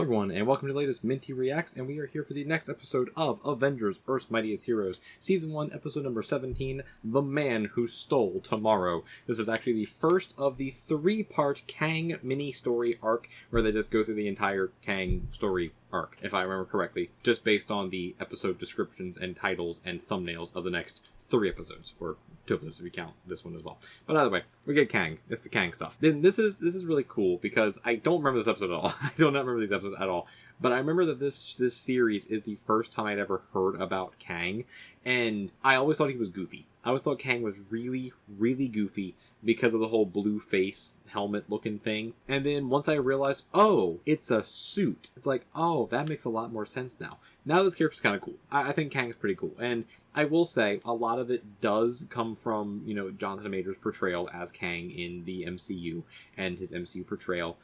Hello everyone, and welcome to the latest Minty Reacts, and we are here for the next episode of Avengers, Earth's Mightiest Heroes, Season 1, Episode number 17, The Man Who Stole Tomorrow. This is actually the first of the three-part Kang mini-story arc, where they just go through the entire Kang story arc, if I remember correctly, just based on the episode descriptions and titles and thumbnails of the next 3 episodes, or 2 episodes if you count this one as well. But either way, we get Kang. It's the Kang stuff. Then this is really cool because I don't remember this episode at all. I do not remember these episodes at all. But I remember that this series is the first time I'd ever heard about Kang, and I always thought he was goofy. I always thought Kang was really, really goofy because of the whole blue face helmet looking thing. And then once I realized, oh, it's a suit, it's like, oh, that makes a lot more sense now. Now this character's kind of cool. I think Kang's pretty cool. And I will say a lot of it does come from, you know, Jonathan Majors' portrayal as Kang in the MCU and his MCU portrayal.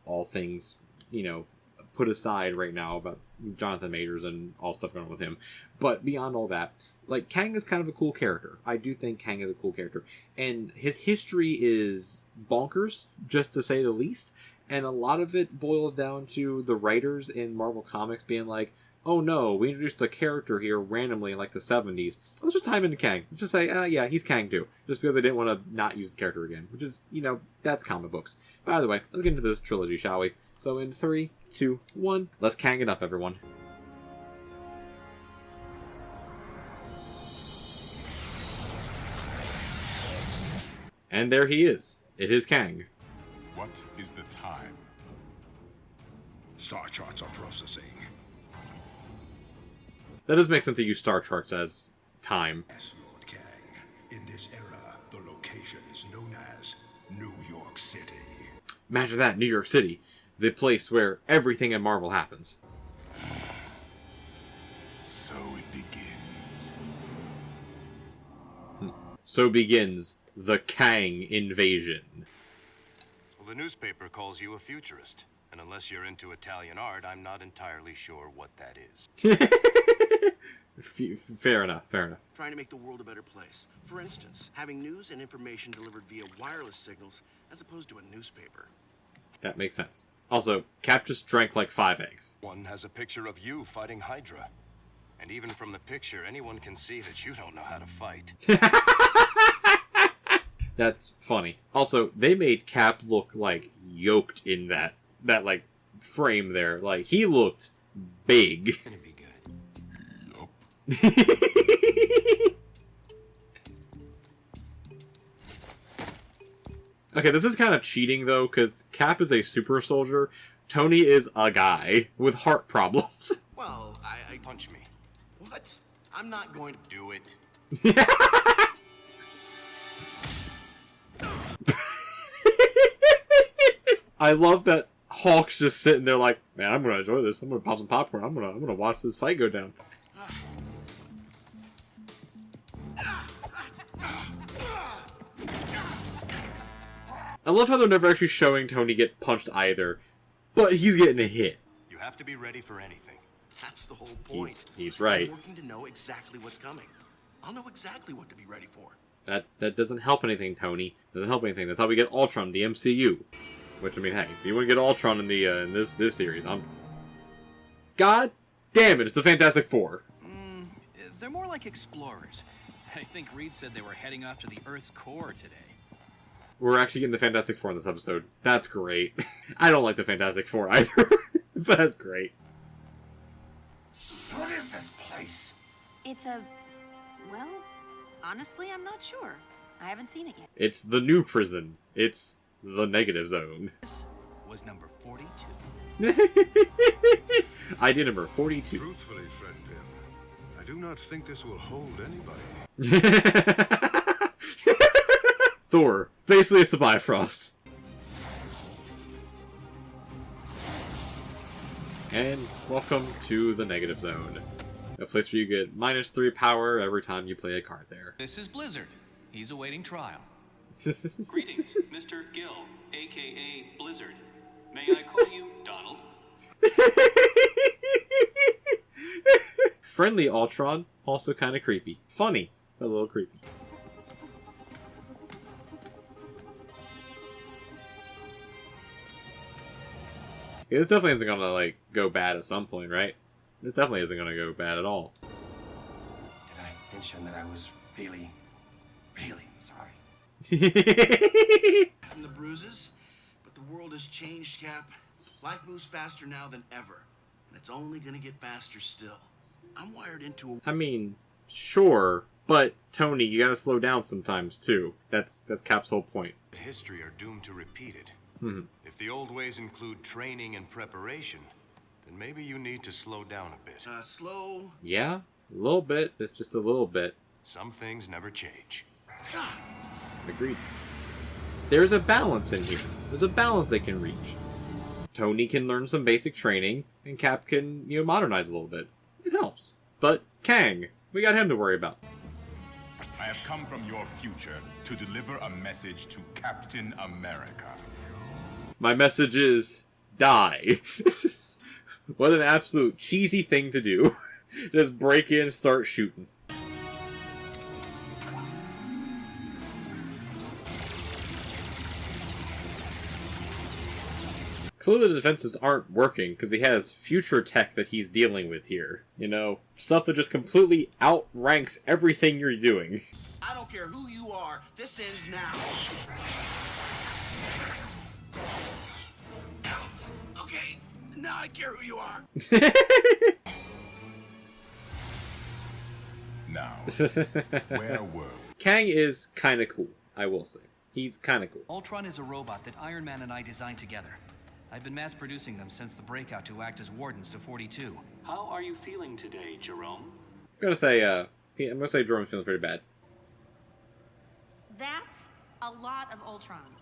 All things, you know, put aside right now about Jonathan Majors and all stuff going on with him. But beyond all that, like, Kang is kind of a cool character. I do think Kang is a cool character. And his history is bonkers, just to say the least. And a lot of it boils down to the writers in Marvel Comics being like, oh no, we introduced a character here randomly in like the 70s. Let's just tie him into Kang. Let's just say, yeah, he's Kang too. Just because they didn't want to not use the character again. Which is, you know, that's comic books. But either way, let's get into this trilogy, shall we? So in 3, 2, 1, let's Kang it up, everyone. And there he is. It is Kang. What is the time? Star charts are processing. That does make sense to use star charts as time. Yes, Lord Kang. In this era, the location is known as New York City. Imagine that, New York City. The place where everything in Marvel happens. So it begins. So begins the Kang invasion. Well, the newspaper calls you a futurist. And unless you're into Italian art, I'm not entirely sure what that is. Fair enough, fair enough. Trying to make the world a better place. For instance, having news and information delivered via wireless signals as opposed to a newspaper. That makes sense. Also, Cap just drank like 5 eggs. One has a picture of you fighting Hydra. And even from the picture, anyone can see that you don't know how to fight. That's funny. Also, they made Cap look like yoked in that like frame there. Like, he looked big. Gonna be good. Okay, this is kind of cheating though, because Cap is a super soldier. Tony is a guy with heart problems. Well, I Punch me. What? I'm not going to Do it. I love that Hulk's just sitting there like, man, I'm gonna enjoy this. I'm gonna pop some popcorn. I'm gonna watch this fight go down. I love how they're never actually showing Tony get punched either, but he's getting a hit. You have to be ready for anything. That's the whole point. He's right. I'm working to know exactly what's coming. I'll know exactly what to be ready for. That doesn't help anything, Tony. Doesn't help anything. That's how we get Ultron, the MCU. Which, I mean, hey, if you want to get Ultron in the in this series, God damn it! It's the Fantastic Four. They're more like explorers. I think Reed said they were heading off to the Earth's core today. We're actually getting the Fantastic Four in this episode. That's great. I don't like the Fantastic Four either, but that's great. What is this place? It's a... well, honestly, I'm not sure. I haven't seen it yet. It's the new prison. It's the negative zone. This was number 42. ID number 42. Truthfully, friend Pym, I do not think this will hold anybody. Thor. Basically, it's the Bifrost. And welcome to the negative zone. A place where you get -3 power every time you play a card there. This is Blizzard. He's awaiting trial. Greetings, Mr. Gill, a.k.a. Blizzard. May I call you Donald? Friendly Ultron, also kind of creepy. Funny, but a little creepy. This definitely isn't gonna, like, go bad at some point, right? This definitely isn't gonna go bad at all. Did I mention that I was really, really sorry? And the bruises, but the world has changed, Cap. Life moves faster now than ever, and it's only gonna get faster still. I'm wired into a... I mean, sure, but Tony, you gotta slow down sometimes too. That's Cap's whole point. History are doomed to repeat it. Mm-hmm. If the old ways include training and preparation, then maybe you need to slow down a bit. Slow... Yeah, a little bit. Just a little bit. Some things never change. Agreed. There's a balance in here. There's a balance they can reach. Tony can learn some basic training, and Cap can, modernize a little bit. It helps. But Kang, we got him to worry about. I have come from your future to deliver a message to Captain America. My message is, die. What an absolute cheesy thing to do. Just break in, start shooting. Clearly the defenses aren't working because he has future tech that he's dealing with here. Stuff that just completely outranks everything you're doing. I don't care who you are, this ends now. Okay, now I care who you are. Now, where were we? Kang is kind of cool, I will say. He's kind of cool. Ultron is a robot that Iron Man and I designed together. I've been mass producing them since the breakout to act as wardens to 42. How are you feeling today, Jerome? I'm gonna say Jerome's feeling pretty bad. That's a lot of Ultrons.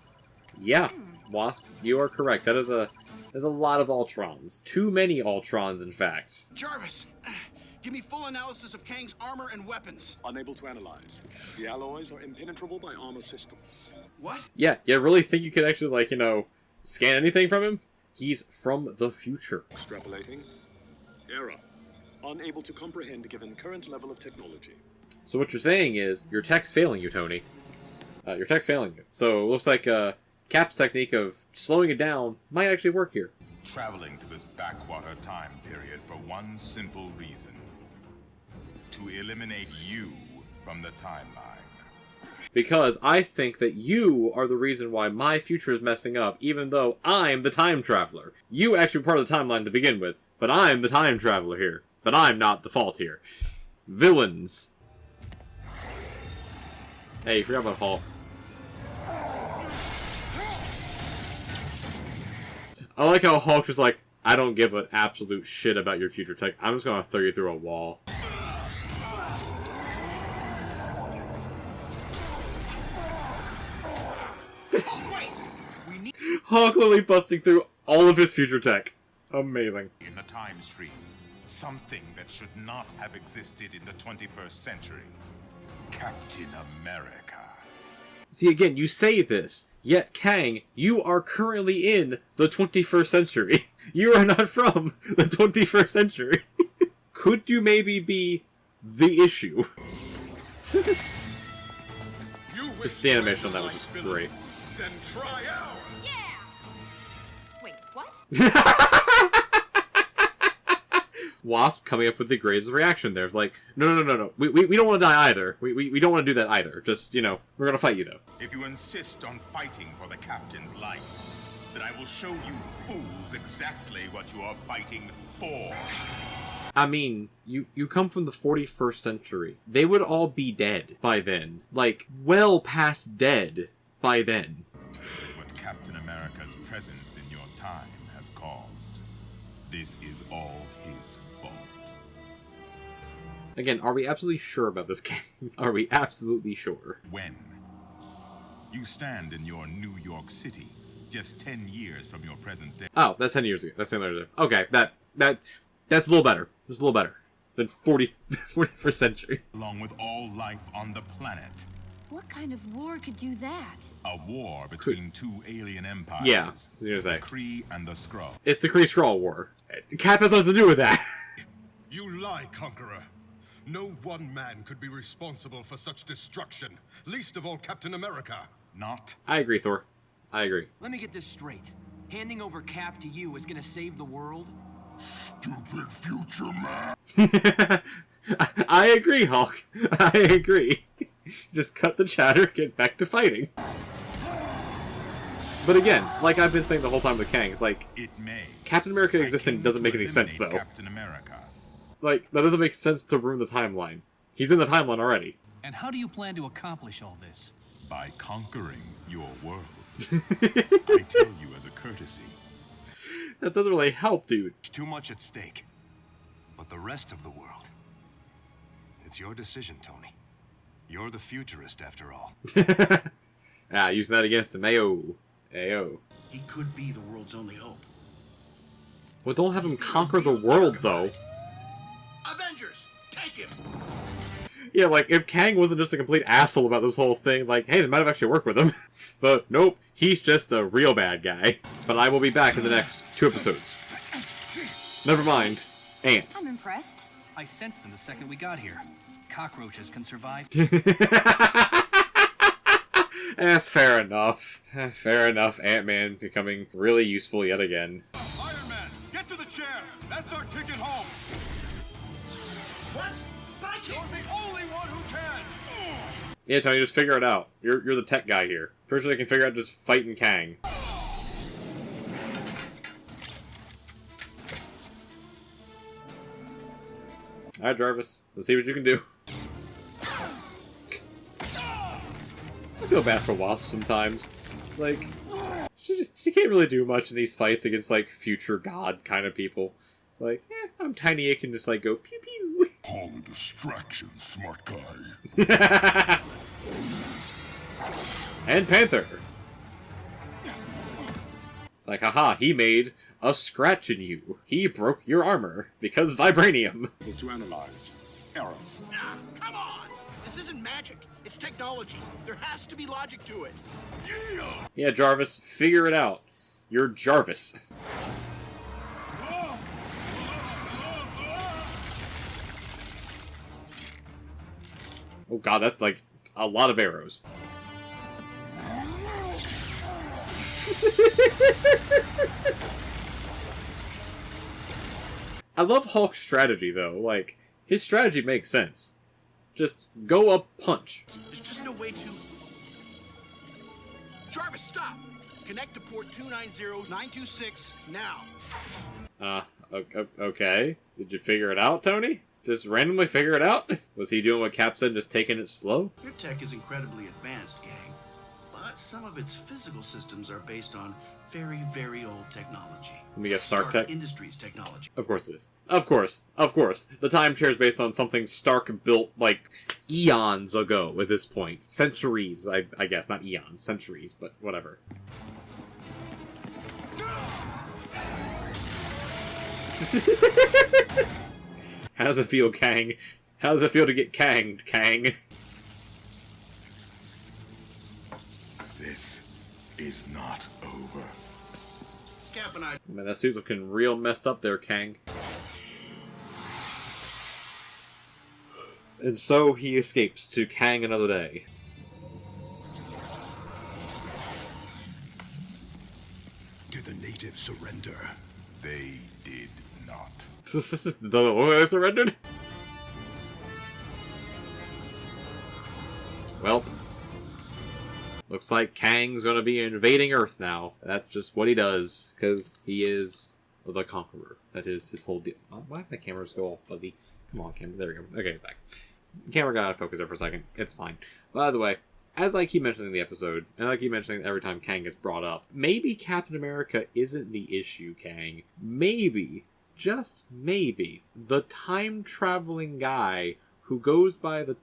Yeah, Wasp, you are correct. There's a lot of Ultrons. Too many Ultrons, in fact. Jarvis, give me full analysis of Kang's armor and weapons. Unable to analyze. The alloys are impenetrable by armor systems. What? Yeah, you really think you can actually, scan anything from him? He's from the future. Extrapolating. Error. Unable to comprehend given current level of technology. So what you're saying is, your tech's failing you, Tony. Your tech's failing you. So it looks like Cap's technique of slowing it down might actually work here. Traveling to this backwater time period for one simple reason. To eliminate you from the timeline. Because I think that you are the reason why my future is messing up, even though I'm the time traveler. You actually were part of the timeline to begin with, but I'm the time traveler here. But I'm not the fault here. Villains. Hey, you forgot about Hulk. I like how Hulk is like, I don't give an absolute shit about your future tech. I'm just gonna throw you through a wall. Hulk literally busting through all of his future tech. Amazing. In the time stream, something that should not have existed in the 21st century. Captain America. See, again, you say this, yet Kang, you are currently in the 21st century. You are not from the 21st century. Could you maybe be the issue? Just the animation on that was just great. Then try ours. Yeah! Wait, what? Wasp coming up with the greatest reaction there. It's like, no. We don't want to die either. We don't want to do that either. Just, we're going to fight you, though. If you insist on fighting for the captain's life, then I will show you fools exactly what you are fighting for. I mean, you come from the 41st century. They would all be dead by then. Like, well past dead by then. This is what Captain America's presence in your time has caused. This is all his fault. Again, are we absolutely sure about this game? Are we absolutely sure? When? You stand in your New York City, just 10 years from your present day. Oh, that's 10 years ago. That's 10 years ago. Okay, that's a little better. Just a little better than 41st century. Along with all life on the planet. What kind of war could do that? A war between two alien empires. Yeah, I was gonna say. The Kree and the Skrull. It's the Kree-Skrull War. Cap has nothing to do with that. You lie, Conqueror. No one man could be responsible for such destruction, least of all Captain America. Not. I agree, Thor. I agree. Let me get this straight. Handing over Cap to you is gonna save the world? Stupid future man. I agree, Hulk. I agree. Just cut the chatter, get back to fighting. But again, like I've been saying the whole time with Kang, it's like, It may. Captain America existing doesn't make any sense, though. Captain America. Like, that doesn't make sense to ruin the timeline. He's in the timeline already. And how do you plan to accomplish all this? By conquering your world. I tell you as a courtesy. That doesn't really help, dude. Too much at stake. But the rest of the world, it's your decision, Tony. You're the futurist, after all. Using that against him. Ayo. Ayo. He could be the world's only hope. Well, don't have him conquer the world, though. Avengers, take him! Yeah, like, if Kang wasn't just a complete asshole about this whole thing, like, hey, they might have actually worked with him. But, nope, he's just a real bad guy. But I will be back in the next 2 episodes. Never mind. Ants. I'm impressed. I sensed them the second we got here. Cockroaches can survive. That's fair enough. Fair enough. Ant-Man becoming really useful yet again. Iron Man, get to the chair! That's our ticket home! What? But I can't. You're the only one who can! Yeah, Tony, just figure it out. You're the tech guy here. Pretty sure they can figure out just fighting Kang. Alright, Jarvis. Let's see what you can do. I feel bad for Wasp sometimes. Like, she can't really do much in these fights against, like, future god kind of people. Like, I'm tiny, I can just, like, go pew pew. Call a distraction, smart guy. And Panther. Like, haha, he made a scratch in you. He broke your armor because vibranium. To analyze. Error. Ah, come on! This isn't magic. It's technology. There has to be logic to it. Yeah, Jarvis, figure it out. You're Jarvis. Oh god, that's like a lot of arrows. I love Hulk's strategy, though. Like, his strategy makes sense. Just go up, punch. There's just no way to... Jarvis, stop! Connect to port 290926 now. Okay. Did you figure it out, Tony? Just randomly figure it out? Was he doing what Cap said, just taking it slow? Your tech is incredibly advanced, gang. But some of its physical systems are based on very, very old technology. Let me get Stark tech. Industries technology. Of course it is. Of course. Of course. The time chair is based on something Stark built, like, eons ago at this point. Centuries, I guess. Not eons. Centuries, but whatever. How does it feel, Kang? How does it feel to get Kanged, Kang? This is not over. Cap and I... Man, that suit's looking real messed up there, Kang. And so he escapes to Kang another day. Did the natives surrender? They did not. The surrendered? Well, looks like Kang's gonna be invading Earth now. That's just what he does, because he is the Conqueror. That is his whole deal. Oh, why did my cameras go all fuzzy? Come on, camera. There we go. Okay, it's back. Camera got out of focus there for a second. It's fine. By the way, as I keep mentioning in the episode, and I keep mentioning every time Kang gets brought up, maybe Captain America isn't the issue, Kang. Maybe, just maybe, the time-traveling guy who goes by the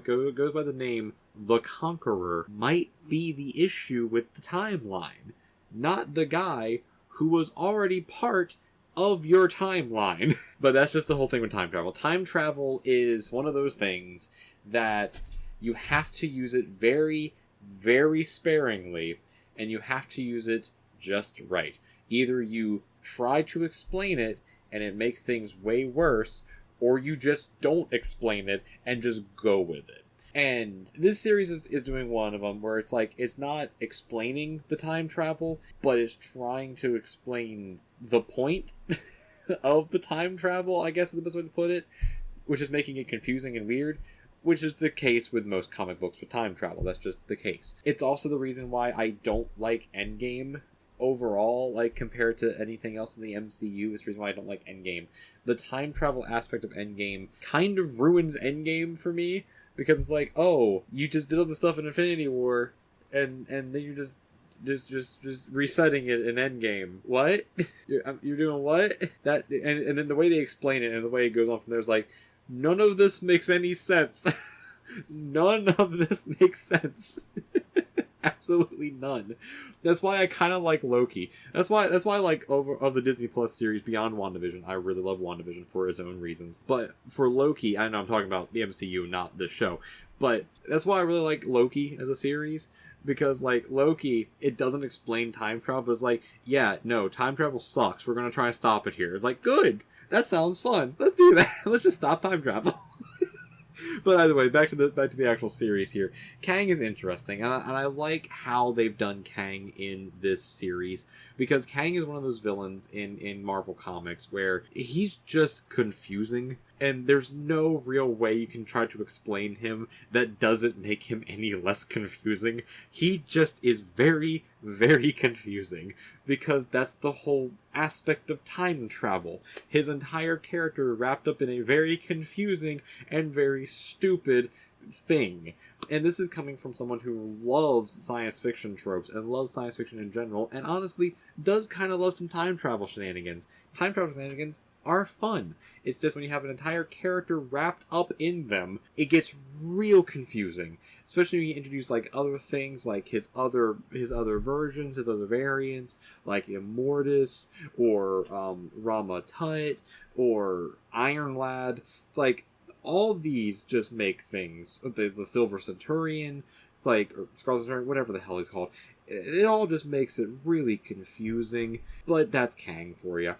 goes by the name the Conqueror might be the issue with the timeline, not the guy who was already part of your timeline. But that's just the whole thing with time travel. Time travel is one of those things that you have to use it very, very sparingly, and you have to use it just right. Either you try to explain it and it makes things way worse, or you just don't explain it and just go with it. And this series is doing one of them where it's like, it's not explaining the time travel, but it's trying to explain the point of the time travel, I guess is the best way to put it, which is making it confusing and weird, which is the case with most comic books with time travel. That's just the case. It's also the reason why I don't like Endgame overall, like, compared to anything else in the MCU. It's the reason why I don't like Endgame. The time travel aspect of Endgame kind of ruins Endgame for me, because it's like, oh, you just did all the stuff in Infinity War, and then you're just resetting it in Endgame. What? You're doing what? That and then the way they explain it and the way it goes on from there is like, none of this makes any sense. None of this makes sense. Absolutely none. That's why I kind of like Loki. That's why I like of the Disney Plus series beyond WandaVision. I really love WandaVision for its own reasons. But for Loki, I know I'm talking about the MCU, not the show. But that's why I really like Loki as a series. Because, like, Loki, it doesn't explain time travel, but it's like, yeah, no, time travel sucks. We're going to try and stop it here. It's like, good! That sounds fun. Let's do that. Let's just stop time travel. But either way, back to the actual series here. Kang is interesting, and I like how they've done Kang in this series, because Kang is one of those villains in Marvel Comics where he's just confusing, and there's no real way you can try to explain him that doesn't make him any less confusing. He just is very, very confusing, because that's the whole aspect of time travel. His entire character wrapped up in a very confusing and very stupid thing. And this is coming from someone who loves science fiction tropes and loves science fiction in general, and honestly does kind of love some time travel shenanigans. Time travel shenanigans are fun. It's just when you have an entire character wrapped up in them, it gets real confusing. Especially when you introduce like other things, like his other versions, his other variants, like Immortus or Rama Tut or Iron Lad. It's like all these just make things. The Silver Centurion, it's like, or Scarlet Centurion, whatever the hell he's called. It all just makes it really confusing, but that's Kang for you.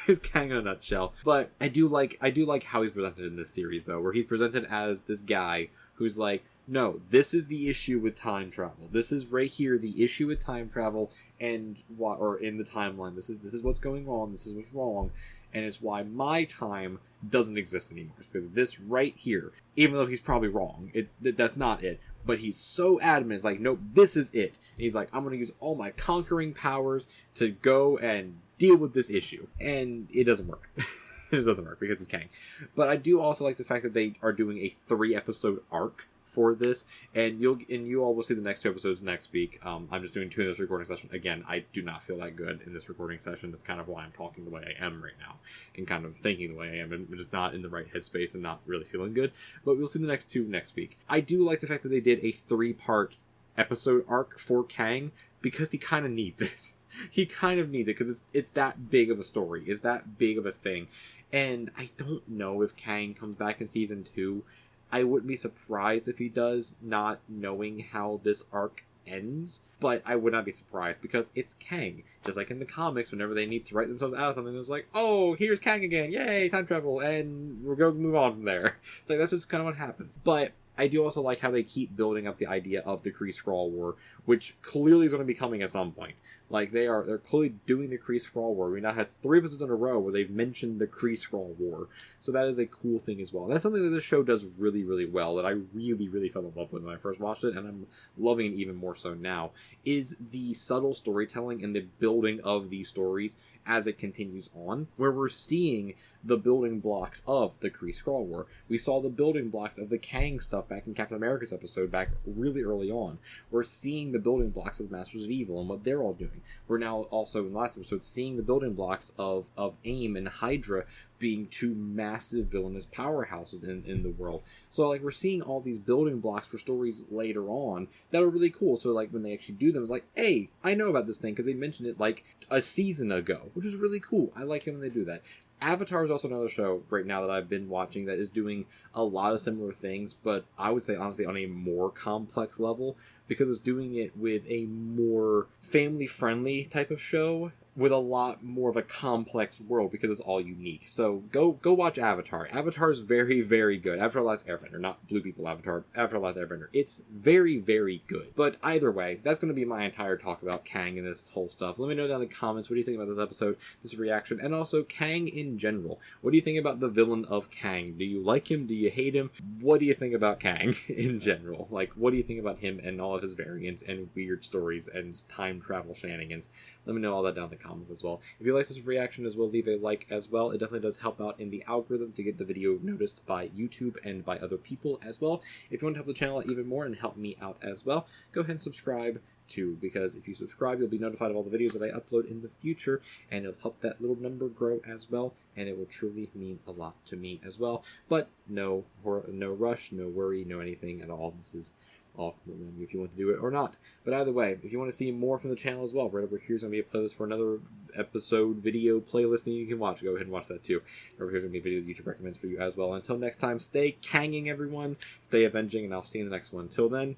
It's Kang in a nutshell. But I do like how he's presented in this series, though, where he's presented as this guy who's like, no, this is the issue with time travel. This is right here the issue with time travel, and or in the timeline. This is what's going on. This is what's wrong, and it's why my time doesn't exist anymore. It's because this right here, even though he's probably wrong, that's not it. But he's so adamant, it's like, nope, this is it. And he's like, I'm going to use all my conquering powers to go and deal with this issue. And it doesn't work. It just doesn't work because it's Kang. But I do also like the fact that they are doing a 3-episode arc for this, and you all will see the next 2 episodes next week. I'm just doing 2 in this recording session. Again, I do not feel that good in this recording session. That's kind of why I'm talking the way I am right now, and kind of thinking the way I am, and just not in the right headspace and not really feeling good. But we'll see the next 2 next week. I do like the fact that they did a 3-part episode arc for Kang, because he kind of needs it. He kind of needs it, because it's that big of a story. It's that big of a thing. And I don't know if Kang comes back in season 2. I wouldn't be surprised if he does, not knowing how this arc ends, but I would not be surprised because it's Kang. Just like in the comics, whenever they need to write themselves out of something, it's like, oh, here's Kang again, yay, time travel, and we're going to move on from there. It's like, that's just kind of what happens. But I do also like how they keep building up the idea of the Kree-Skrull War, which clearly is going to be coming at some point. Like, they're clearly doing the Kree-Skrull War. We now had 3 episodes in a row where they've mentioned the Kree-Skrull War. So that is a cool thing as well. And that's something that this show does really, really well, that I really, really fell in love with when I first watched it, and I'm loving it even more so now, is the subtle storytelling and the building of these stories as it continues on, where we're seeing the building blocks of the Kree-Skrull War. We saw the building blocks of the Kang stuff back in Captain America's episode back really early on. We're seeing the building blocks of Masters of Evil and what they're all doing. We're now also, in the last episode, seeing the building blocks of AIM and Hydra being 2 massive villainous powerhouses in the world. So, like, we're seeing all these building blocks for stories later on that are really cool. So, like, when they actually do them, it's like, hey, I know about this thing because they mentioned it, like, a season ago, which is really cool. I like it when they do that. Avatar is also another show right now that I've been watching that is doing a lot of similar things, but I would say, honestly, on a more complex level, because it's doing it with a more family-friendly type of show, with a lot more of a complex world because it's all unique. So go watch Avatar. Avatar is very, very good. Avatar Last Airbender, not Blue People Avatar. Avatar Last Airbender. It's very, very good. But either way, that's going to be my entire talk about Kang and this whole stuff. Let me know down in the comments what do you think about this episode, this reaction, and also Kang in general. What do you think about the villain of Kang? Do you like him? Do you hate him? What do you think about Kang in general? Like, what do you think about him and all of his variants and weird stories and time travel shenanigans? Let me know all that down in the comments as well. If you like this reaction as well, leave a like as well. It definitely does help out in the algorithm to get the video noticed by YouTube and by other people as well. If you want to help the channel out even more and help me out as well, go ahead and subscribe too, because if you subscribe, you'll be notified of all the videos that I upload in the future, and it'll help that little number grow as well, and it will truly mean a lot to me as well. But no rush, no worry, no anything at all. This is all if you want to do it or not. But either way, if you want to see more from the channel as well, right over here is going to be a playlist for another episode video playlist that you can watch. Go ahead and watch that too. Over here is going to be a video that YouTube recommends for you as well. Until next time, stay Kanging, everyone. Stay avenging, and I'll see you in the next one. Until then,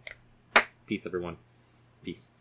peace, everyone. Peace.